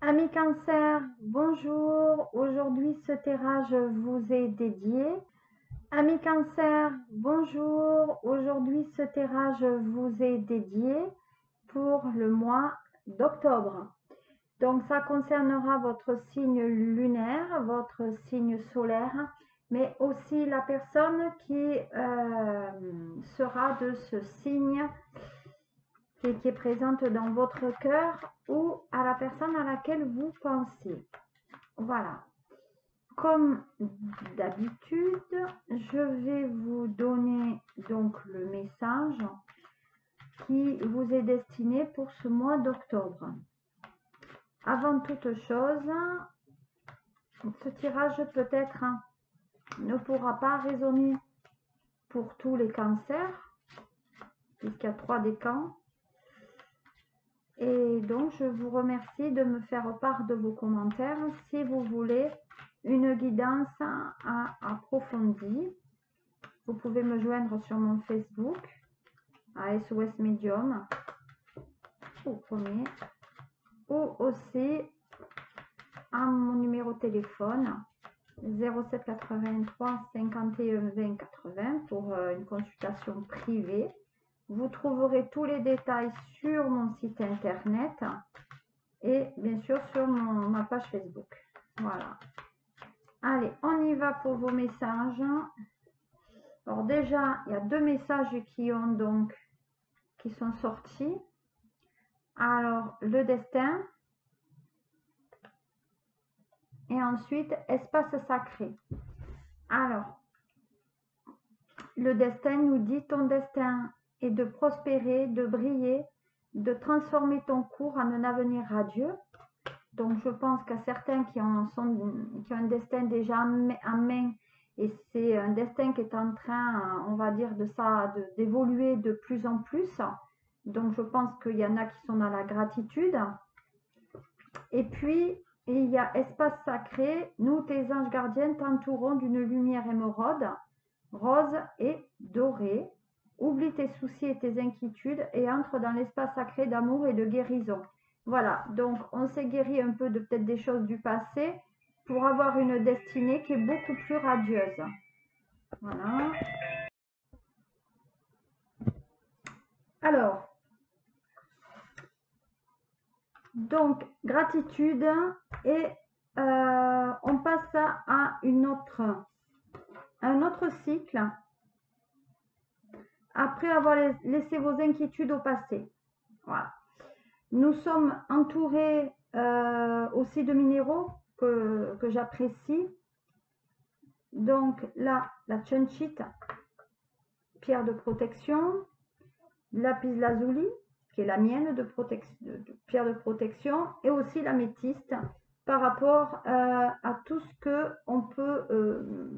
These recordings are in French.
Amis Cancer, bonjour. Aujourd'hui, ce tirage vous est dédié. Amis Cancer, bonjour. Aujourd'hui, ce tirage vous est dédié pour le mois d'octobre. Donc, ça concernera votre signe lunaire, votre signe solaire, mais aussi la personne qui sera de ce signe qui est présente dans votre cœur ou à la personne à laquelle vous pensez. Voilà. Comme d'habitude, je vais vous donner donc le message qui vous est destiné pour ce mois d'octobre. Avant toute chose, ce tirage peut-être ne pourra pas résonner pour tous les cancers, puisqu'il y a 3 décans. Et donc, je vous remercie de me faire part de vos commentaires. Si vous voulez une guidance approfondie, vous pouvez me joindre sur mon Facebook à SOS Medium au premier, ou aussi à mon numéro de téléphone 07 83 51 20 80 pour une consultation privée. Vous trouverez tous les détails sur mon site internet et bien sûr sur ma page Facebook. Voilà. Allez, on y va pour vos messages. Alors déjà, il y a 2 messages qui sont sortis. Alors, le destin et ensuite espace sacré. Alors, le destin nous dit ton destin est de prospérer, de briller, de transformer ton cours en un avenir radieux. Donc, je pense qu'à certains qui ont un destin déjà en main, et c'est un destin qui est en train, on va dire, d'évoluer de plus en plus. Donc, je pense qu'il y en a qui sont dans la gratitude. Et puis, il y a espace sacré. Nous, tes anges gardiens, t'entourons d'une lumière émeraude, rose et dorée. Oublie tes soucis et tes inquiétudes et entre dans l'espace sacré d'amour et de guérison. Voilà, donc on s'est guéri un peu de peut-être des choses du passé pour avoir une destinée qui est beaucoup plus radieuse. Voilà. Alors, donc gratitude et on passe à un autre cycle après avoir laissé vos inquiétudes au passé. Voilà. Nous sommes entourés aussi de minéraux que j'apprécie. Donc là, la Chunchite, pierre de protection, lapis lazuli, qui est la mienne de pierre de protection, et aussi l'améthyste par rapport à tout ce que on peut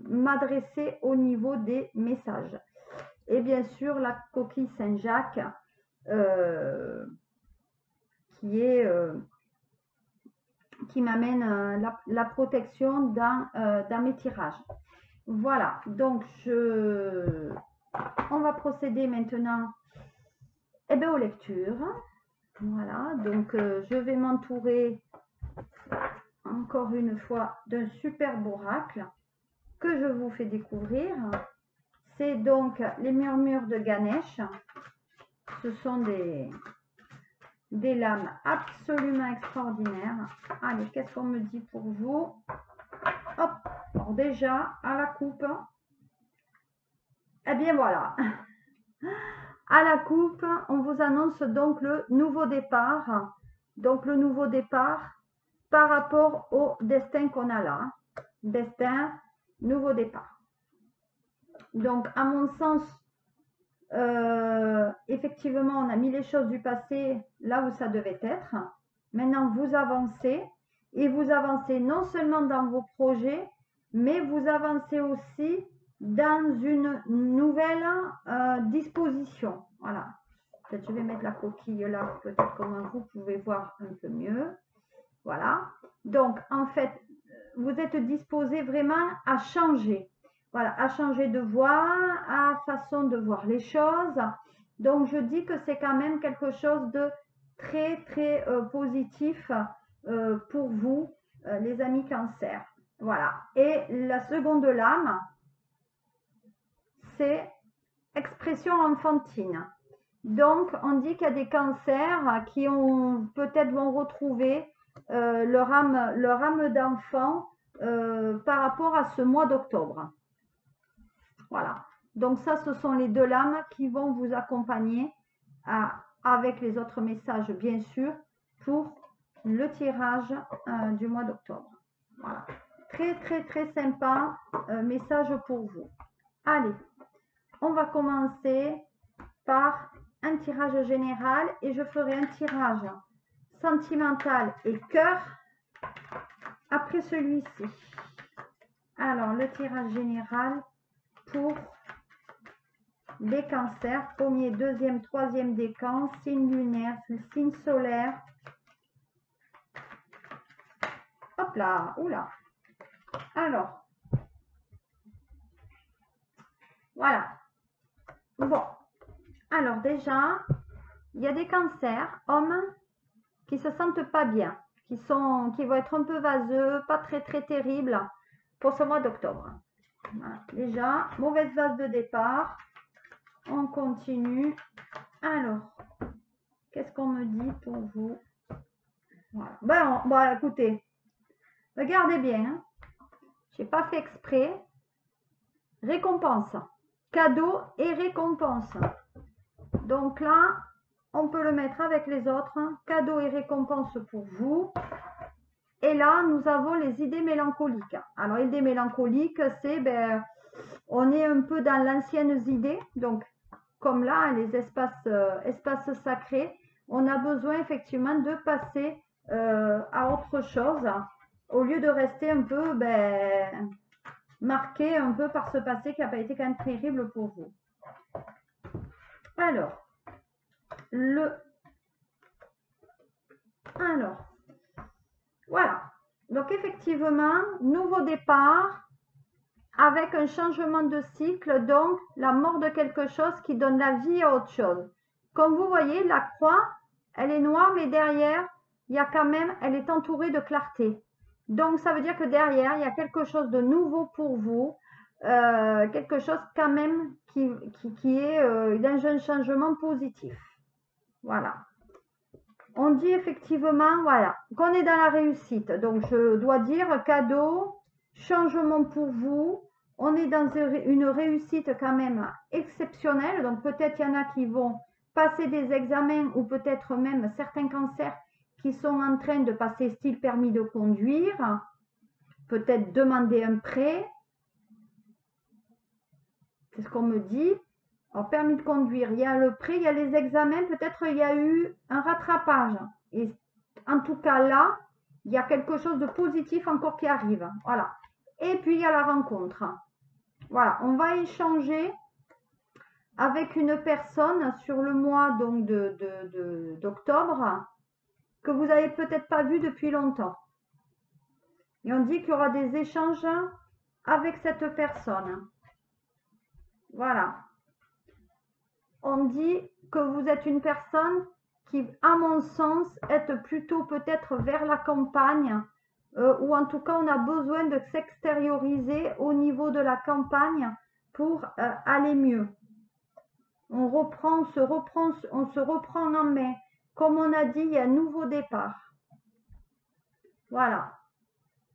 m'adresser au niveau des messages. Et bien sûr, la coquille Saint-Jacques, qui m'amène la protection dans mes tirages. Voilà, donc on va procéder maintenant aux lectures. Voilà, donc je vais m'entourer encore une fois d'un superbe oracle que je vous fais découvrir. C'est donc les murmures de Ganesh. Ce sont des lames absolument extraordinaires. Allez, qu'est-ce qu'on me dit pour vous? Hop, alors déjà, à la coupe. Eh bien voilà. À la coupe, on vous annonce donc le nouveau départ. Donc le nouveau départ par rapport au destin qu'on a là. Destin, nouveau départ. Donc à mon sens, effectivement, on a mis les choses du passé là où ça devait être. Maintenant, vous avancez. Et vous avancez non seulement dans vos projets, mais vous avancez aussi dans une nouvelle disposition. Voilà. Peut-être je vais mettre la coquille là, peut-être comme vous pouvez voir un peu mieux. Voilà. Donc, en fait, vous êtes disposé vraiment à changer. Voilà, à changer de voie, à façon de voir les choses. Donc, je dis que c'est quand même quelque chose de très, très positif pour vous, les amis Cancer. Voilà. Et la seconde lame, c'est expression enfantine. Donc, on dit qu'il y a des cancers qui peut-être vont retrouver leur âme d'enfant par rapport à ce mois d'octobre. Voilà. Donc ça, ce sont les deux lames qui vont vous accompagner avec les autres messages, bien sûr, pour le tirage du mois d'octobre. Voilà. Très, très, très sympa message pour vous. Allez, on va commencer par un tirage général et je ferai un tirage sentimental et cœur après celui-ci. Alors, le tirage général pour les cancers, premier, deuxième, troisième décan, signe lunaire, signe solaire. Hop là, oula. Alors, voilà. Bon, alors déjà, il y a des cancers, hommes, qui se sentent pas bien, qui vont être un peu vaseux, pas très très terribles pour ce mois d'octobre. Voilà. Déjà, mauvaise base de départ. On continue. Alors, qu'est-ce qu'on me dit pour vous? Voilà. Bon, écoutez, regardez bien. Hein. Je n'ai pas fait exprès. Récompense. Cadeau et récompense. Donc là, on peut le mettre avec les autres. Cadeau et récompense pour vous. Et là, nous avons les idées mélancoliques. Alors, idées mélancoliques, c'est, on est un peu dans l'ancienne idée. Donc, comme là, les espaces sacrés, on a besoin effectivement de passer à autre chose au lieu de rester un peu marqué un peu par ce passé qui n'a pas été quand même terrible pour vous. Alors, voilà. Donc effectivement, nouveau départ avec un changement de cycle, donc la mort de quelque chose qui donne la vie à autre chose. Comme vous voyez, la croix, elle est noire, mais derrière, il y a quand même, elle est entourée de clarté. Donc ça veut dire que derrière, il y a quelque chose de nouveau pour vous, quelque chose quand même qui est dans un changement positif. Voilà. On dit effectivement, voilà, qu'on est dans la réussite. Donc je dois dire cadeau, changement pour vous. On est dans une réussite quand même exceptionnelle. Donc peut-être il y en a qui vont passer des examens ou peut-être même certains cancers qui sont en train de passer style permis de conduire. Peut-être demander un prêt. C'est ce qu'on me dit. Alors permis de conduire, il y a le prêt, il y a les examens. Peut-être il y a eu un rattrapage. Et en tout cas là, il y a quelque chose de positif encore qui arrive. Voilà. Et puis il y a la rencontre. Voilà, on va échanger avec une personne sur le mois donc d'octobre que vous n'avez peut-être pas vu depuis longtemps. Et on dit qu'il y aura des échanges avec cette personne. Voilà. On dit que vous êtes une personne qui, à mon sens, est plutôt peut-être vers la campagne, ou en tout cas, on a besoin de s'extérioriser au niveau de la campagne pour aller mieux. On se reprend en main. Comme on a dit, il y a un nouveau départ. Voilà.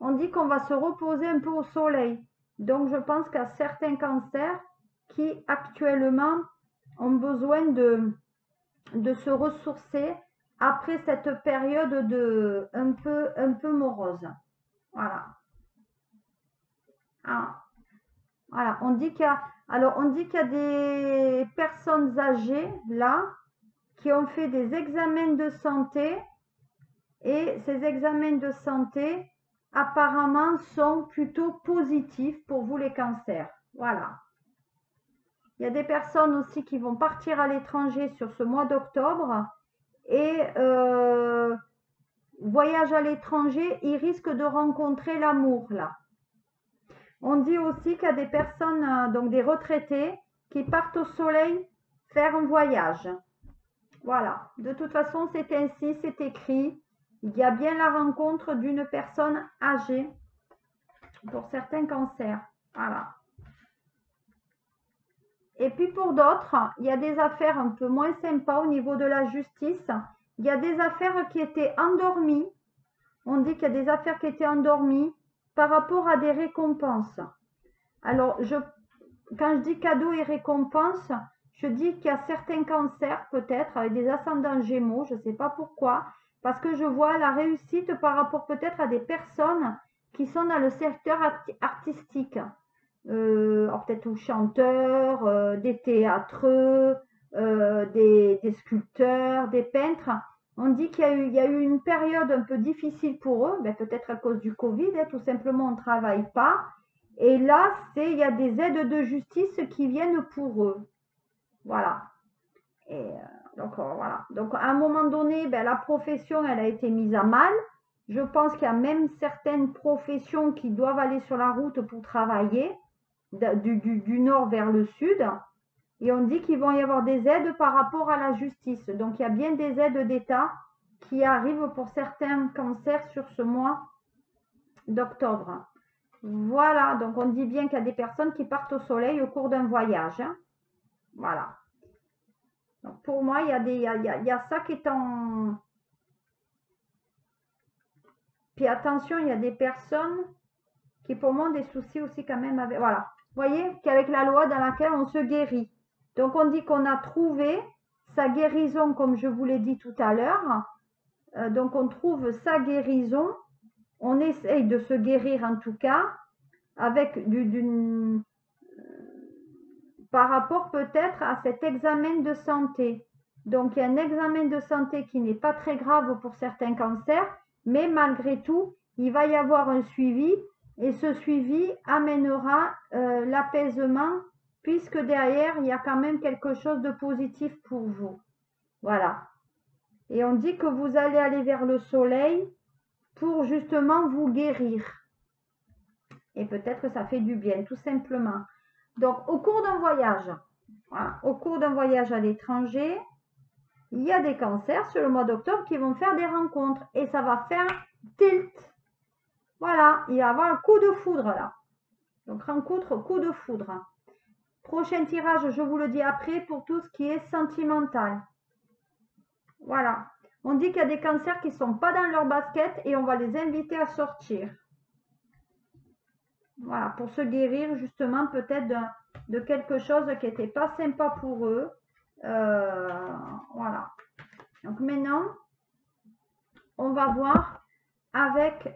On dit qu'on va se reposer un peu au soleil. Donc, je pense qu'il y a certains cancers qui, actuellement, ont besoin de se ressourcer après cette période un peu morose. Voilà. Ah. Voilà, on dit qu'il y a des personnes âgées là qui ont fait des examens de santé et ces examens de santé apparemment sont plutôt positifs pour vous les cancers. Voilà. Il y a des personnes aussi qui vont partir à l'étranger sur ce mois d'octobre et voyage à l'étranger, ils risquent de rencontrer l'amour là. On dit aussi qu'il y a des personnes, donc des retraités, qui partent au soleil faire un voyage. Voilà. De toute façon, c'est ainsi, c'est écrit. Il y a bien la rencontre d'une personne âgée pour certains cancers. Voilà. Et puis pour d'autres, il y a des affaires un peu moins sympas au niveau de la justice. Il y a des affaires qui étaient endormies. On dit qu'il y a des affaires qui étaient endormies par rapport à des récompenses. Alors, quand je dis cadeaux et récompenses, je dis qu'il y a certains cancers, peut-être, avec des ascendants gémeaux, je ne sais pas pourquoi, parce que je vois la réussite par rapport peut-être à des personnes qui sont dans le secteur artistique. Peut-être aux chanteurs, des théâtreux, des sculpteurs, des peintres. On dit qu'il y a eu une période un peu difficile pour eux, peut-être à cause du Covid, tout simplement on ne travaille pas. Et là, il y a des aides de justice qui viennent pour eux. Voilà. Et donc, voilà. Donc, à un moment donné, la profession, elle a été mise à mal. Je pense qu'il y a même certaines professions qui doivent aller sur la route pour travailler, du nord vers le sud. Et on dit qu'il va y avoir des aides par rapport à la justice. Donc, il y a bien des aides d'État qui arrivent pour certains cancers sur ce mois d'octobre. Voilà, donc on dit bien qu'il y a des personnes qui partent au soleil au cours d'un voyage. Hein. Voilà. Donc pour moi, il y a ça qui est en... Puis attention, il y a des personnes qui pour moi ont des soucis aussi quand même avec... Voilà. Vous voyez qu'avec la loi dans laquelle on se guérit. Donc on dit qu'on a trouvé sa guérison, comme je vous l'ai dit tout à l'heure. Donc on trouve sa guérison. On essaye de se guérir en tout cas avec par rapport peut-être à cet examen de santé. Donc, il y a un examen de santé qui n'est pas très grave pour certains cancers, mais malgré tout, il va y avoir un suivi et ce suivi amènera l'apaisement puisque derrière, il y a quand même quelque chose de positif pour vous. Voilà. Et on dit que vous allez aller vers le soleil pour justement vous guérir. Et peut-être que ça fait du bien, tout simplement. Donc, au cours d'un voyage, voilà, au cours d'un voyage à l'étranger, il y a des cancers sur le mois d'octobre qui vont faire des rencontres. Et ça va faire tilt. Voilà, il va y avoir un coup de foudre là. Donc, rencontre, coup de foudre. Prochain tirage, je vous le dis après, pour tout ce qui est sentimental. Voilà. On dit qu'il y a des cancers qui ne sont pas dans leur basket et on va les inviter à sortir. Voilà, pour se guérir justement peut-être de quelque chose qui n'était pas sympa pour eux. Voilà. Donc maintenant, on va voir avec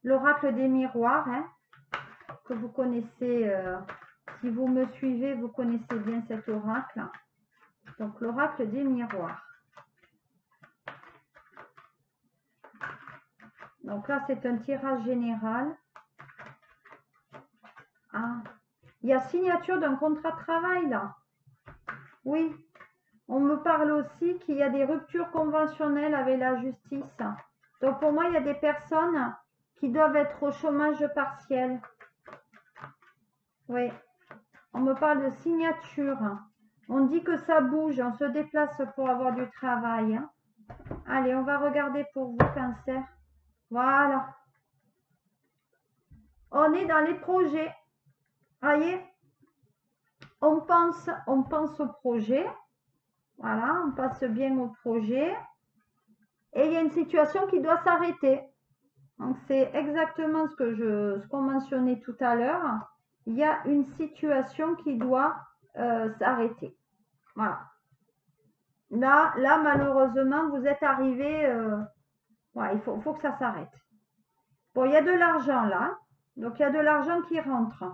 l'oracle des miroirs, hein, que vous connaissez. Si vous me suivez, vous connaissez bien cet oracle. Donc l'oracle des miroirs. Donc là, c'est un tirage général. Ah, il y a signature d'un contrat de travail là. Oui, on me parle aussi qu'il y a des ruptures conventionnelles avec la justice. Donc pour moi, il y a des personnes qui doivent être au chômage partiel. Oui, on me parle de signature. On dit que ça bouge, on se déplace pour avoir du travail. Allez, on va regarder pour vous, Cancer. Voilà. On est dans les projets. Voyez, on pense au projet. Voilà, on passe bien au projet. Et il y a une situation qui doit s'arrêter. Donc, c'est exactement ce qu'on mentionnait tout à l'heure. Il y a une situation qui doit s'arrêter. Voilà. Là, malheureusement, vous êtes arrivé. Ouais, il faut que ça s'arrête. Bon, il y a de l'argent là. Donc, il y a de l'argent qui rentre.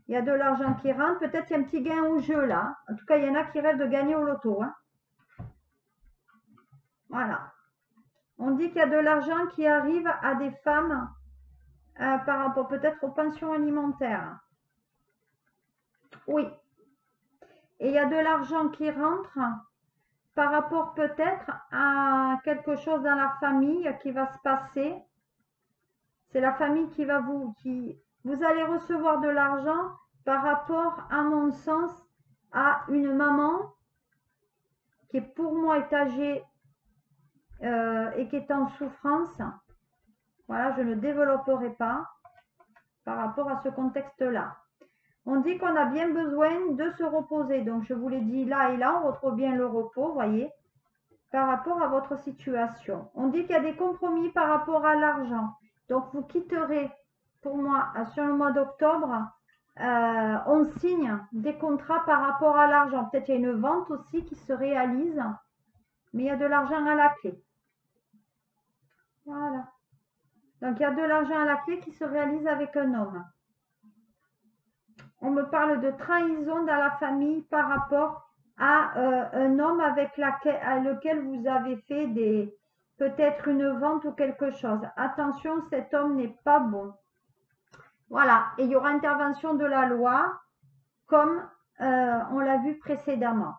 Il y a de l'argent qui rentre. Peut-être qu'il y a un petit gain au jeu là. En tout cas, il y en a qui rêvent de gagner au loto. Hein. Voilà. On dit qu'il y a de l'argent qui arrive à des femmes par rapport peut-être aux pensions alimentaires. Oui. Et il y a de l'argent qui rentre par rapport peut-être à quelque chose dans la famille qui va se passer. C'est la famille qui va vous allez recevoir de l'argent par rapport, à mon sens, à une maman qui pour moi est âgée et qui est en souffrance. Voilà, je ne développerai pas par rapport à ce contexte-là. On dit qu'on a bien besoin de se reposer. Donc, je vous l'ai dit là et là, on retrouve bien le repos, voyez, par rapport à votre situation. On dit qu'il y a des compromis par rapport à l'argent. Donc, vous quitterez, pour moi, sur le mois d'octobre, on signe des contrats par rapport à l'argent. Peut-être il y a une vente aussi qui se réalise, mais il y a de l'argent à la clé. Voilà. Donc, il y a de l'argent à la clé qui se réalise avec un homme. On me parle de trahison dans la famille par rapport à un homme avec lequel vous avez fait peut-être une vente ou quelque chose. Attention, cet homme n'est pas bon. Voilà, et il y aura intervention de la loi comme on l'a vu précédemment.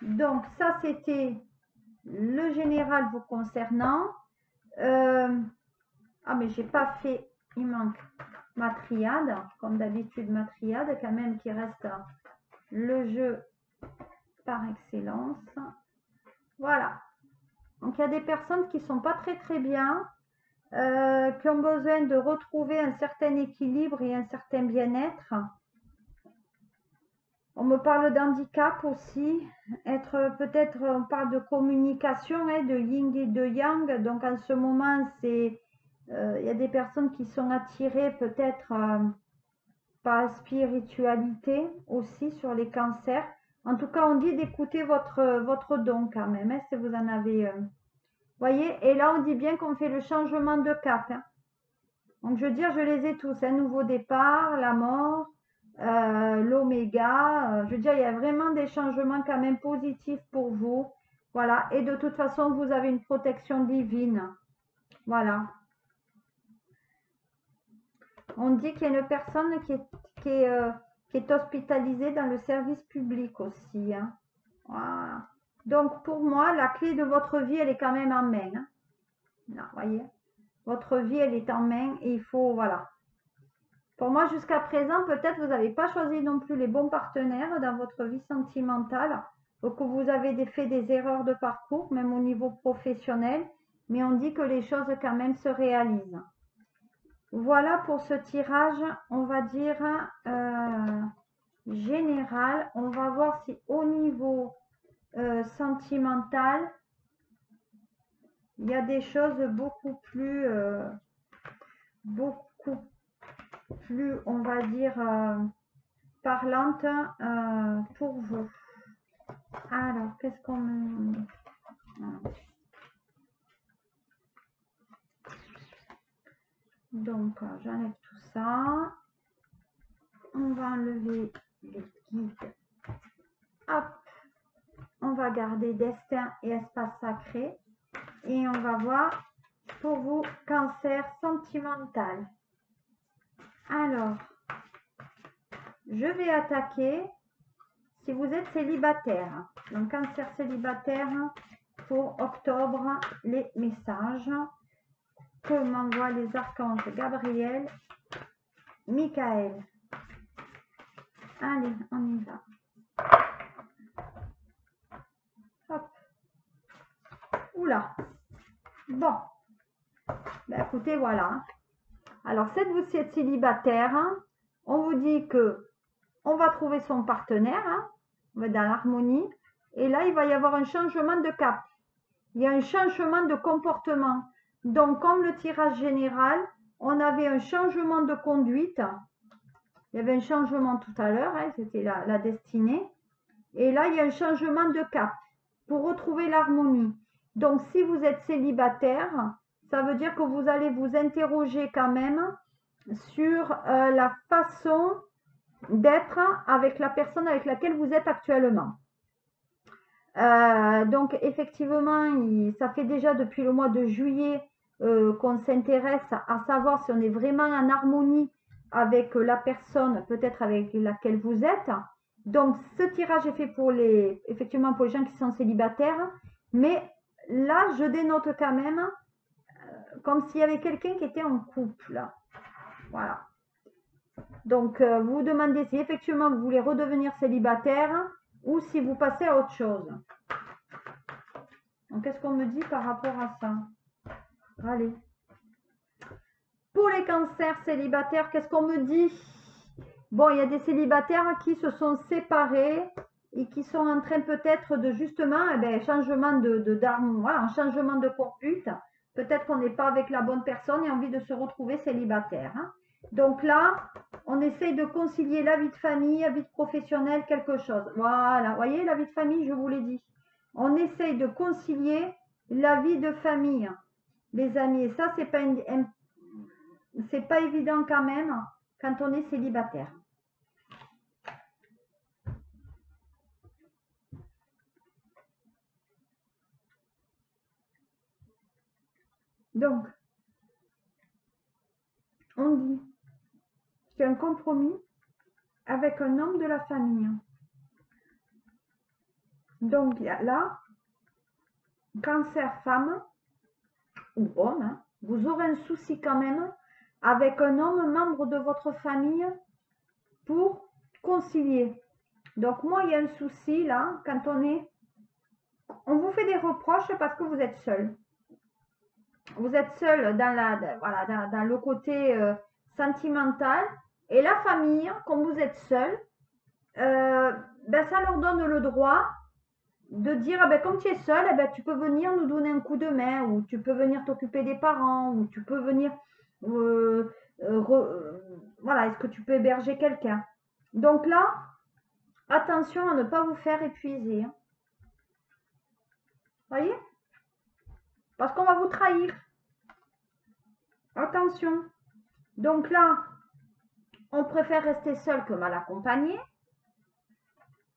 Donc ça, c'était le général vous concernant. Ah, mais j'ai pas fait, il manque ma triade, comme d'habitude ma triade quand même qui reste le jeu par excellence. Voilà. Donc il y a des personnes qui sont pas très bien, qui ont besoin de retrouver un certain équilibre et un certain bien-être. On me parle d'handicap aussi, peut-être on parle de communication, hein, de yin et de yang. Donc en ce moment, il y a des personnes qui sont attirées peut-être par la spiritualité aussi sur les cancers. En tout cas, on dit d'écouter votre don quand même, hein, si vous en avez. Voyez, et là on dit bien qu'on fait le changement de cap. Hein. Donc je veux dire, je les ai tous, un nouveau départ, la mort, l'oméga. Je veux dire, il y a vraiment des changements quand même positifs pour vous. Voilà, et de toute façon, vous avez une protection divine. Voilà. On dit qu'il y a une personne qui est hospitalisée dans le service public aussi. Hein. Voilà. Donc pour moi, la clé de votre vie, elle est quand même en main. Hein. Là, voyez. Votre vie, elle est en main et il faut, voilà. Pour moi, jusqu'à présent, peut-être vous n'avez pas choisi non plus les bons partenaires dans votre vie sentimentale ou que vous avez fait des erreurs de parcours, même au niveau professionnel, mais on dit que les choses quand même se réalisent. Voilà pour ce tirage, on va dire général. On va voir si au niveau sentimental, il y a des choses beaucoup plus, on va dire, parlantes pour vous. Alors, qu'est-ce qu'on me... Donc, j'enlève tout ça. On va enlever les guides. Hop. On va garder destin et espace sacré. Et on va voir pour vous, cancer sentimental. Alors, je vais attaquer si vous êtes célibataire. Donc, cancer célibataire pour octobre, les messages que m'envoient les archanges Gabriel, Michael. Allez, on y va. Hop. Oula. Bon. Ben, écoutez, voilà. Alors, si vous êtes célibataire, on vous dit que on va trouver son partenaire, on va être dans l'harmonie, et là, il va y avoir un changement de cap. Il y a un changement de comportement. Donc, comme le tirage général, on avait un changement de conduite. Il y avait un changement tout à l'heure, c'était la destinée. Et là, il y a un changement de cap pour retrouver l'harmonie. Donc, si vous êtes célibataire, ça veut dire que vous allez vous interroger quand même sur la façon d'être avec la personne avec laquelle vous êtes actuellement. Donc, effectivement, ça fait déjà depuis le mois de juillet qu'on s'intéresse à savoir si on est vraiment en harmonie avec la personne, peut-être avec laquelle vous êtes. Donc, ce tirage est fait effectivement pour les gens qui sont célibataires. Mais là, je dénote quand même comme s'il y avait quelqu'un qui était en couple. Voilà. Donc, vous vous demandez si effectivement vous voulez redevenir célibataire ou si vous passez à autre chose. Donc, qu'est-ce qu'on me dit par rapport à ça? Allez. Pour les cancers célibataires, qu'est-ce qu'on me dit? Bon, il y a des célibataires qui se sont séparés et qui sont en train peut-être de justement, changement d'arme, voilà, un changement de conduite. Peut-être qu'on n'est pas avec la bonne personne et envie de se retrouver célibataire. Hein. Donc là, on essaye de concilier la vie de famille, la vie professionnelle, quelque chose. Voilà, vous voyez, la vie de famille, je vous l'ai dit. On essaye de concilier la vie de famille, les amis. Et ça, c'est pas évident quand même quand on est célibataire. Donc, on dit c'est un compromis avec un homme de la famille. Donc, là, cancer femme ou homme, hein, vous aurez un souci quand même avec un homme membre de votre famille pour concilier. Donc, moi, il y a un souci là, quand on vous fait des reproches parce que vous êtes seul. Vous êtes seul dans le côté sentimental et la famille, comme vous êtes seul, ça leur donne le droit de dire, comme tu es seul, tu peux venir nous donner un coup de main, ou tu peux venir t'occuper des parents, ou tu peux venir, voilà, est-ce que tu peux héberger quelqu'un? Donc là, attention à ne pas vous faire épuiser. Hein. Voyez? Parce qu'on va vous trahir. Attention. Donc là, on préfère rester seul que mal accompagné.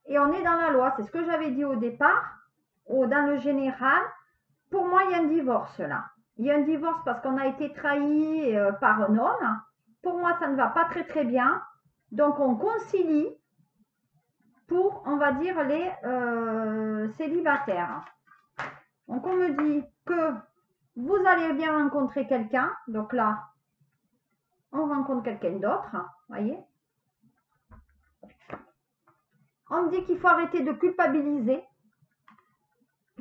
Et on est dans la loi. C'est ce que j'avais dit au départ, ou dans le général. Pour moi, il y a un divorce là. Il y a un divorce parce qu'on a été trahi par un homme. Pour moi, ça ne va pas très très bien. Donc, on concilie pour, on va dire, les célibataires. Donc, on me dit que vous allez bien rencontrer quelqu'un. Donc là, on rencontre quelqu'un d'autre. Voyez. On me dit qu'il faut arrêter de culpabiliser.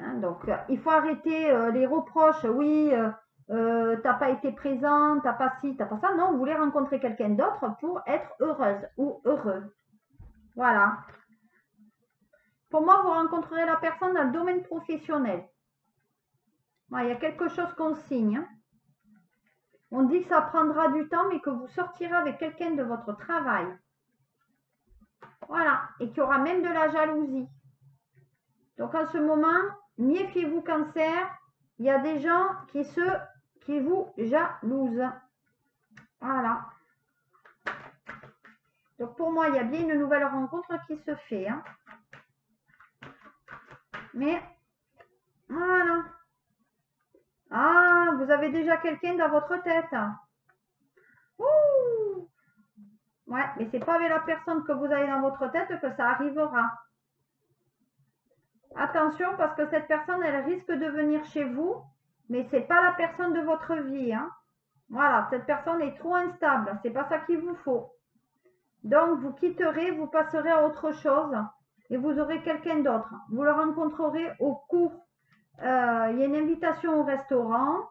Hein, donc, il faut arrêter les reproches. Oui, t'as pas été présent, t'as pas ci, t'as pas ça. Non, vous voulez rencontrer quelqu'un d'autre pour être heureuse ou heureux. Voilà. Pour moi, vous rencontrerez la personne dans le domaine professionnel. Ouais, il y a quelque chose qu'on signe. Hein. On dit que ça prendra du temps, mais que vous sortirez avec quelqu'un de votre travail. Voilà. Et qu'il y aura même de la jalousie. Donc, en ce moment, méfiez-vous cancer. Il y a des gens qui vous jalousent. Voilà. Donc, pour moi, il y a bien une nouvelle rencontre qui se fait. Hein. Mais, voilà. Ah, vous avez déjà quelqu'un dans votre tête. Ouh. Ouais, mais c'est pas avec la personne que vous avez dans votre tête que ça arrivera. Attention, parce que cette personne, elle risque de venir chez vous, mais c'est pas la personne de votre vie. Hein. Voilà, cette personne est trop instable. C'est pas ça qu'il vous faut. Donc, vous quitterez, vous passerez à autre chose et vous aurez quelqu'un d'autre. Vous le rencontrerez au cours. Il y a une invitation au restaurant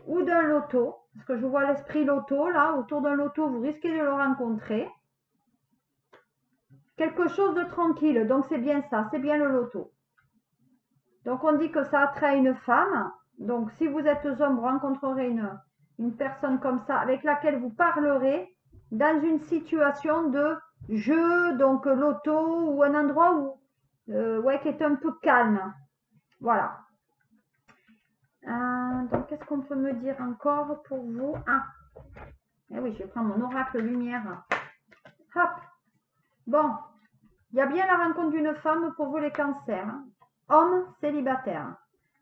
ou d'un loto. Parce que je vois l'esprit loto, là. Autour d'un loto, vous risquez de le rencontrer. Quelque chose de tranquille. Donc, c'est bien ça. C'est bien le loto. Donc, on dit que ça attrait une femme. Donc, si vous êtes homme, vous rencontrerez une personne comme ça avec laquelle vous parlerez dans une situation de jeu, donc loto, ou un endroit où, qui est un peu calme. Voilà. Donc, qu'est-ce qu'on peut me dire encore pour vous? Ah, eh oui, je vais prendre mon oracle lumière. Hop. Bon, il y a bien la rencontre d'une femme pour vous les cancers. Hein. Homme célibataire.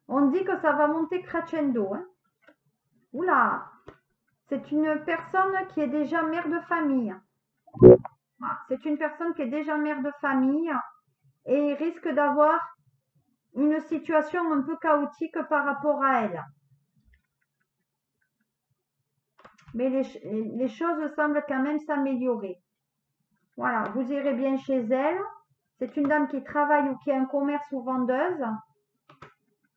On dit que ça va monter crescendo. Hein. Oula, c'est une personne qui est déjà mère de famille. C'est une personne qui est déjà mère de famille et risque d'avoir une situation un peu chaotique par rapport à elle. Mais les choses semblent quand même s'améliorer. Voilà, vous irez bien chez elle. C'est une dame qui travaille ou qui a un commerce ou vendeuse.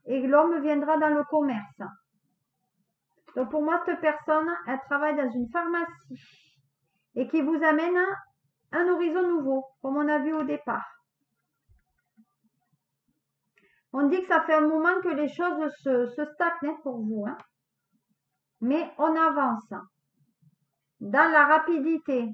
et l'homme viendra dans le commerce. Donc pour moi, cette personne, elle travaille dans une pharmacie et qui vous amène un horizon nouveau, comme on a vu au départ. On dit que ça fait un moment que les choses se stagnent pour vous, hein. Mais on avance dans la rapidité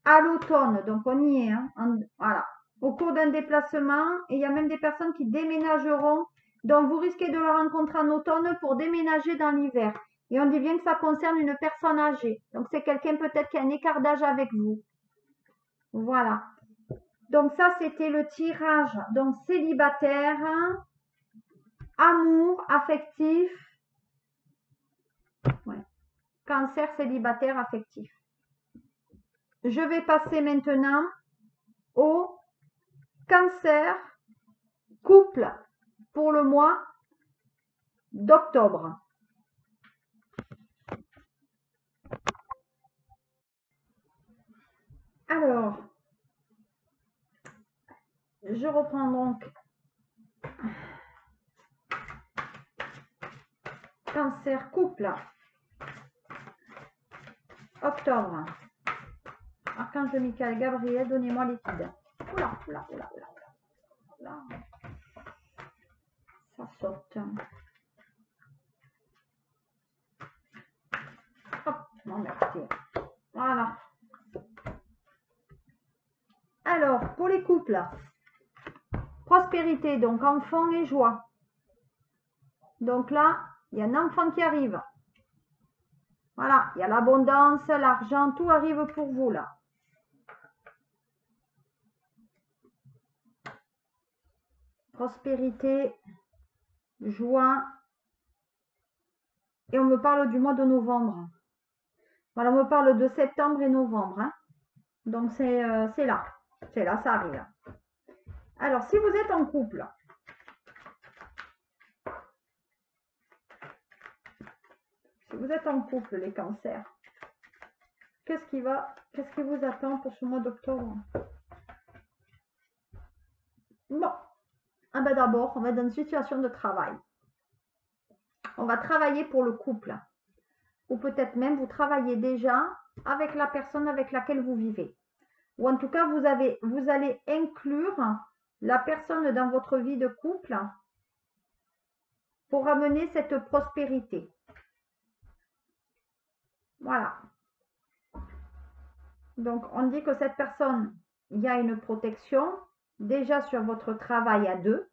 à l'automne, donc on y est, hein, voilà, au cours d'un déplacement, et il y a même des personnes qui déménageront, donc vous risquez de le rencontrer en automne pour déménager dans l'hiver. Et on dit bien que ça concerne une personne âgée, donc c'est quelqu'un peut-être qui a un écart d'âge avec vous. Voilà. Donc ça, c'était le tirage, donc célibataire, amour, affectif, ouais. Cancer, célibataire, affectif. Je vais passer maintenant au cancer, couple, pour le mois d'octobre. Alors, je reprends donc cancer, couple, octobre. Archange Michael, Gabriel, donnez-moi l'étude. Oula, oula, oula, oula, oula. Ça saute. Hop, non, merci. Voilà. Alors, pour les couples, prospérité, donc enfant et joie. Donc là, il y a un enfant qui arrive. Voilà, il y a l'abondance, l'argent, tout arrive pour vous là. Prospérité, joie. Et on me parle du mois de novembre. Voilà, on me parle de septembre et novembre, hein. Donc c'est là. C'est là, ça arrive. Alors, si vous êtes en couple, les cancers, qu'est-ce qui vous attend pour ce mois d'octobre? Bon, ah ben d'abord, on va être dans une situation de travail. On va travailler pour le couple. Ou peut-être même vous travaillez déjà avec la personne avec laquelle vous vivez. Ou en tout cas, vous allez inclure la personne dans votre vie de couple pour amener cette prospérité. Voilà. Donc, on dit que cette personne, il y a une protection déjà sur votre travail à deux.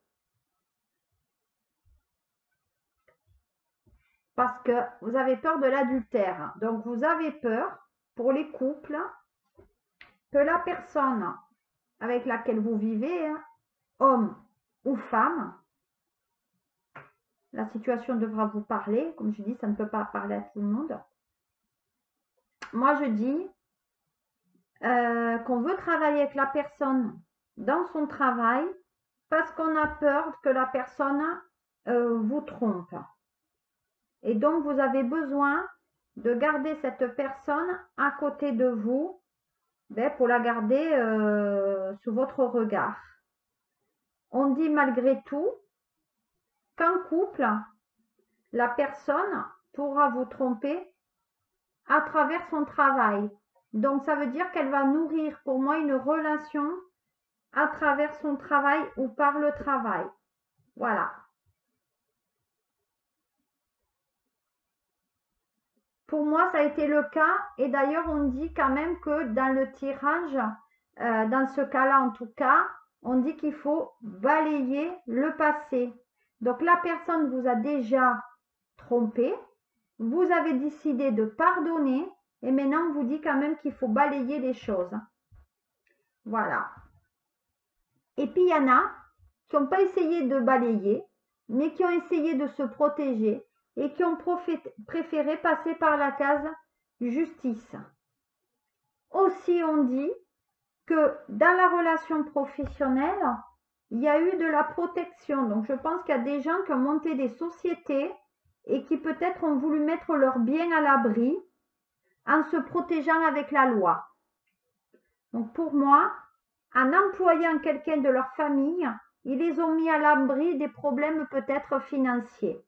Parce que vous avez peur de l'adultère. Donc, vous avez peur, pour les couples, que la personne avec laquelle vous vivez, homme ou femme, la situation devra vous parler. Comme je dis, ça ne peut pas parler à tout le monde. Moi, je dis qu'on veut travailler avec la personne dans son travail parce qu'on a peur que la personne vous trompe. Et donc, vous avez besoin de garder cette personne à côté de vous pour la garder sous votre regard. On dit malgré tout qu'en couple, la personne pourra vous tromper à travers son travail. Donc, ça veut dire qu'elle va nourrir pour moi une relation à travers son travail ou par le travail. Voilà. Pour moi, ça a été le cas. Et d'ailleurs, on dit quand même que dans le tirage, dans ce cas-là en tout cas, on dit qu'il faut balayer le passé. Donc, la personne vous a déjà trompé. Vous avez décidé de pardonner. Et maintenant, on vous dit quand même qu'il faut balayer les choses. Voilà. Et puis, il y en a qui n'ont pas essayé de balayer, mais qui ont essayé de se protéger et qui ont préféré passer par la case justice. Aussi, on dit que dans la relation professionnelle, il y a eu de la protection. Donc, je pense qu'il y a des gens qui ont monté des sociétés et qui peut-être ont voulu mettre leurs biens à l'abri en se protégeant avec la loi. Donc, pour moi, en employant quelqu'un de leur famille, ils les ont mis à l'abri des problèmes peut-être financiers.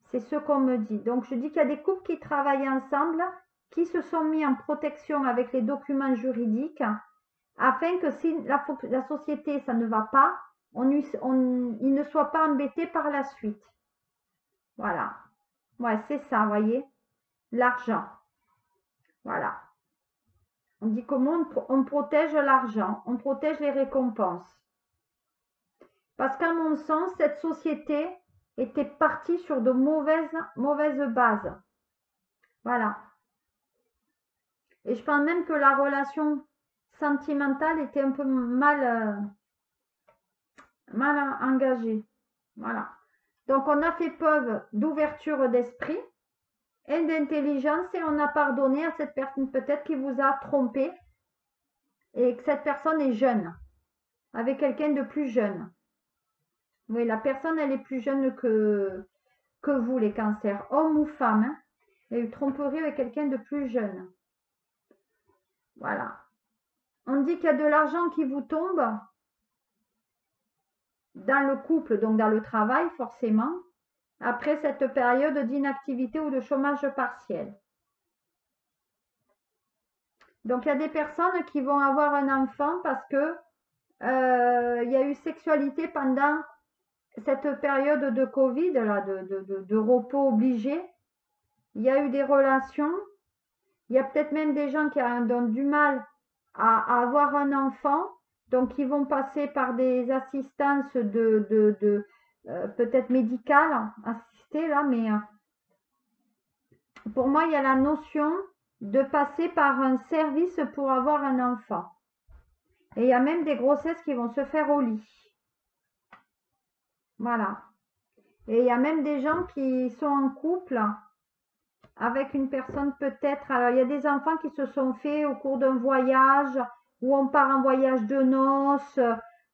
C'est ce qu'on me dit. Donc, je dis qu'il y a des couples qui travaillent ensemble, qui se sont mis en protection avec les documents juridiques, afin que si la société, ça ne va pas, ils ne soient pas embêtés par la suite. Voilà. Ouais, c'est ça, voyez. L'argent. Voilà. On dit comment on protège l'argent, on protège les récompenses. Parce qu'à mon sens, cette société était partie sur de mauvaises bases. Voilà. Et je pense même que la relation sentimentale était un peu mal engagée. Voilà. Donc, on a fait preuve d'ouverture d'esprit et d'intelligence et on a pardonné à cette personne peut-être qui vous a trompé et que cette personne est jeune, avec quelqu'un de plus jeune. Oui, la personne, elle est plus jeune que vous, les cancers, homme ou femme. Hein. Il y a eu tromperie avec quelqu'un de plus jeune. Voilà. On dit qu'il y a de l'argent qui vous tombe dans le couple, donc dans le travail, forcément, après cette période d'inactivité ou de chômage partiel. Donc, il y a des personnes qui vont avoir un enfant parce que il y a eu sexualité pendant cette période de Covid, là, de repos obligé. Il y a eu des relations. Il y a peut-être même des gens qui ont du mal à avoir un enfant. Donc, ils vont passer par des assistances peut-être médicales, assistées là, mais pour moi, il y a la notion de passer par un service pour avoir un enfant. Et il y a même des grossesses qui vont se faire au lit. Voilà. Et il y a même des gens qui sont en couple avec une personne peut-être. Alors, il y a des enfants qui se sont faits au cours d'un voyage où on part en voyage de noces.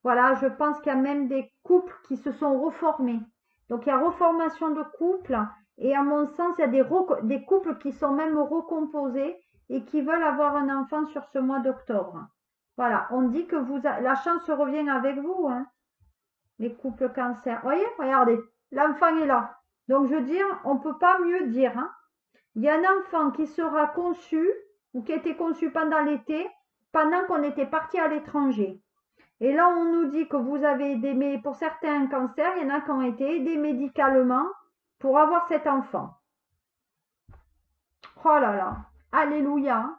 Voilà, je pense qu'il y a même des couples qui se sont reformés. Donc, il y a reformation de couple. Et à mon sens, il y a des couples qui sont même recomposés et qui veulent avoir un enfant sur ce mois d'octobre. Voilà, on dit que la chance revient avec vous, hein, les couples cancer. Voyez, regardez, l'enfant est là. Donc, je veux dire, on ne peut pas mieux dire. Hein. Il y a un enfant qui sera conçu ou qui a été conçu pendant l'été, pendant qu'on était parti à l'étranger. Et là, on nous dit que vous avez aidé, pour certains cancers, il y en a qui ont été aidés médicalement pour avoir cet enfant. Oh là là, alléluia.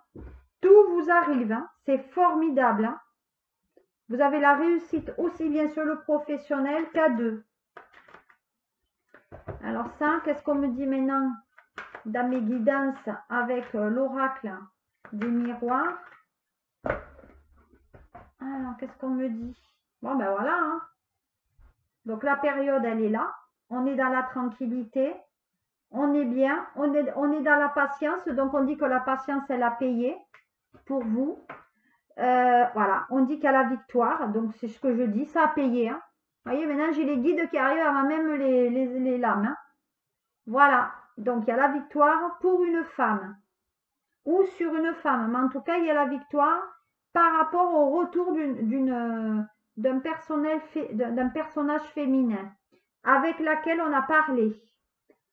Tout vous arrive, hein. C'est formidable. Hein. Vous avez la réussite aussi bien sur le professionnel qu'à deux. Alors ça, qu'est-ce qu'on me dit maintenant dans mes guidances avec l'oracle du miroir? Alors, qu'est-ce qu'on me dit? Bon, ben voilà. Hein. Donc, la période, elle est là. On est dans la tranquillité. On est bien. On est dans la patience. Donc, on dit que la patience, elle a payé pour vous. Voilà. On dit qu'il y a la victoire. Donc, c'est ce que je dis. Ça a payé. Hein. Vous voyez, maintenant, j'ai les guides qui arrivent à même les lames. Hein. Voilà. Donc, il y a la victoire pour une femme. Ou sur une femme. Mais en tout cas, il y a la victoire par rapport au retour d'un personnage féminin avec laquelle on a parlé.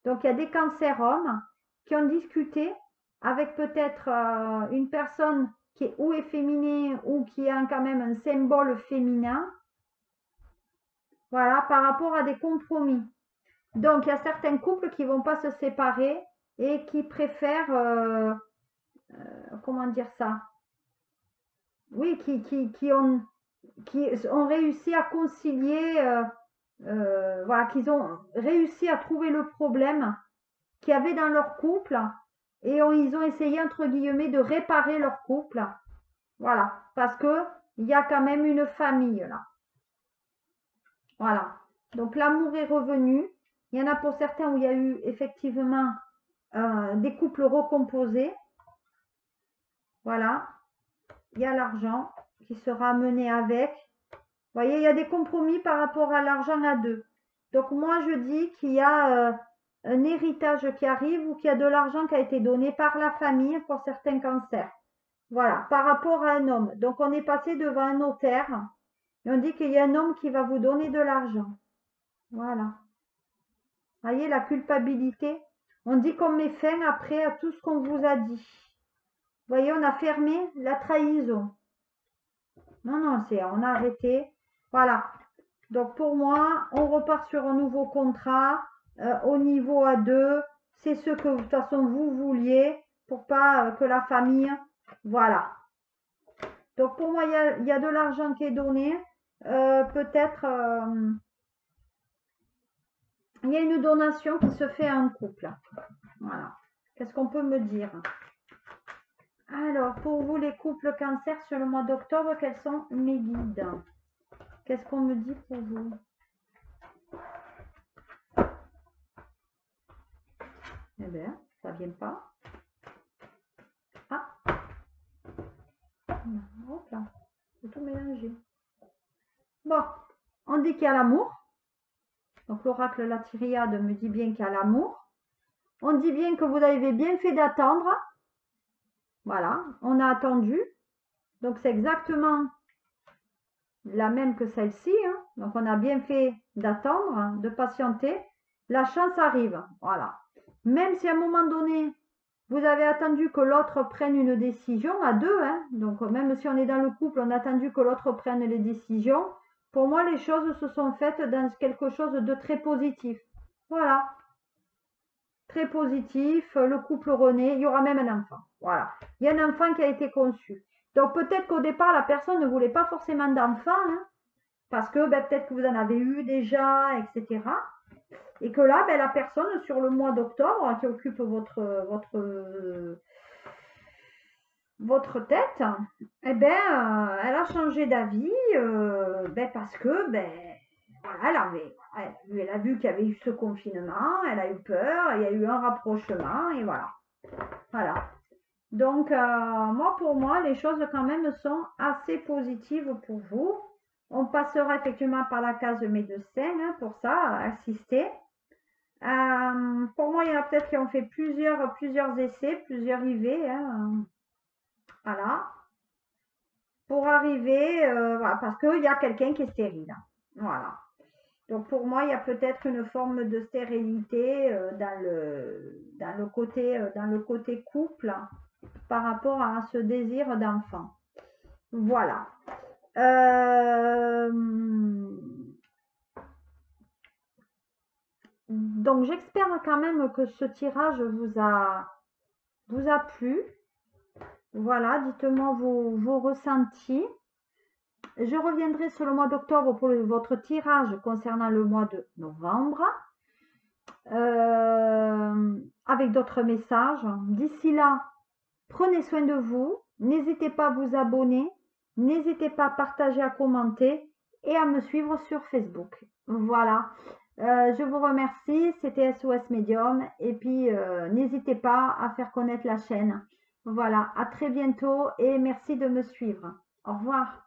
Donc, il y a des cancers hommes qui ont discuté avec peut-être une personne qui est ou est féminine ou qui a quand même un symbole féminin. Voilà, par rapport à des compromis. Donc, il y a certains couples qui ne vont pas se séparer et qui préfèrent, comment dire ça? Oui, qui ont réussi à concilier, voilà, qu'ils ont réussi à trouver le problème qu'il y avait dans leur couple et ils ont essayé, entre guillemets, de réparer leur couple. Voilà, parce que il y a quand même une famille là. Voilà, donc l'amour est revenu. Il y en a pour certains où il y a eu effectivement des couples recomposés. Voilà, il y a l'argent qui sera amené avec. Vous voyez, il y a des compromis par rapport à l'argent à deux. Donc moi, je dis qu'il y a un héritage qui arrive ou qu'il y a de l'argent qui a été donné par la famille pour certains cancers. Voilà, par rapport à un homme. Donc on est passé devant un notaire Et on dit qu'il y a un homme qui va vous donner de l'argent. Voilà. Voyez, la culpabilité. On dit qu'on met fin après à tout ce qu'on vous a dit. Vous voyez, on a fermé la trahison. Non, non, on a arrêté. Voilà. Donc, pour moi, on repart sur un nouveau contrat au niveau A2. C'est ce que, de toute façon, vous vouliez pour pas que la famille... Voilà. Donc, pour moi, il y a de l'argent qui est donné. Peut-être... il y a une donation qui se fait à un couple. Voilà. Qu'est-ce qu'on peut me dire? Alors, pour vous, les couples cancer sur le mois d'octobre, quels sont mes guides? Qu'est-ce qu'on me dit pour vous? Eh bien, ça vient pas. Ah! Hop là, c'est tout mélangé. Bon, on dit qu'il y a l'amour. Donc, l'oracle La Tyriade me dit bien qu'il y a l'amour. On dit bien que vous avez bien fait d'attendre. Voilà, on a attendu. Donc, c'est exactement la même que celle-ci. Hein. Donc, on a bien fait d'attendre, hein, de patienter. La chance arrive. Voilà. Même si à un moment donné, vous avez attendu que l'autre prenne une décision à deux. Hein. Donc, même si on est dans le couple, on a attendu que l'autre prenne les décisions. Pour moi, les choses se sont faites dans quelque chose de très positif. Voilà. Très positif. Le couple renaît. Il y aura même un enfant. Voilà. Il y a un enfant qui a été conçu. Donc, peut-être qu'au départ, la personne ne voulait pas forcément d'enfant. Hein, parce que peut-être que vous en avez eu déjà, etc. Et que là, la personne, sur le mois d'octobre, qui occupe votre tête, eh ben, elle a changé d'avis parce que voilà, elle a vu qu'il y avait eu ce confinement, elle a eu peur, il y a eu un rapprochement et voilà. Voilà. Donc, pour moi, les choses quand même sont assez positives pour vous. On passera effectivement par la case médecin hein, pour ça, assister. Pour moi, il y en a peut-être qui ont fait plusieurs essais, plusieurs IV. Hein, voilà. Pour arriver, voilà, parce qu'il y a quelqu'un qui est stérile. Voilà. Donc pour moi, il y a peut-être une forme de stérilité dans le côté couple par rapport à ce désir d'enfant. Voilà. Donc j'espère quand même que ce tirage vous a plu. Voilà, dites-moi vos ressentis. Je reviendrai sur le mois d'octobre pour votre tirage concernant le mois de novembre. Avec d'autres messages. D'ici là, prenez soin de vous. N'hésitez pas à vous abonner. N'hésitez pas à partager, à commenter et à me suivre sur Facebook. Voilà. Je vous remercie. C'était SOS Medium. Et puis, n'hésitez pas à faire connaître la chaîne. Voilà. À très bientôt et merci de me suivre. Au revoir.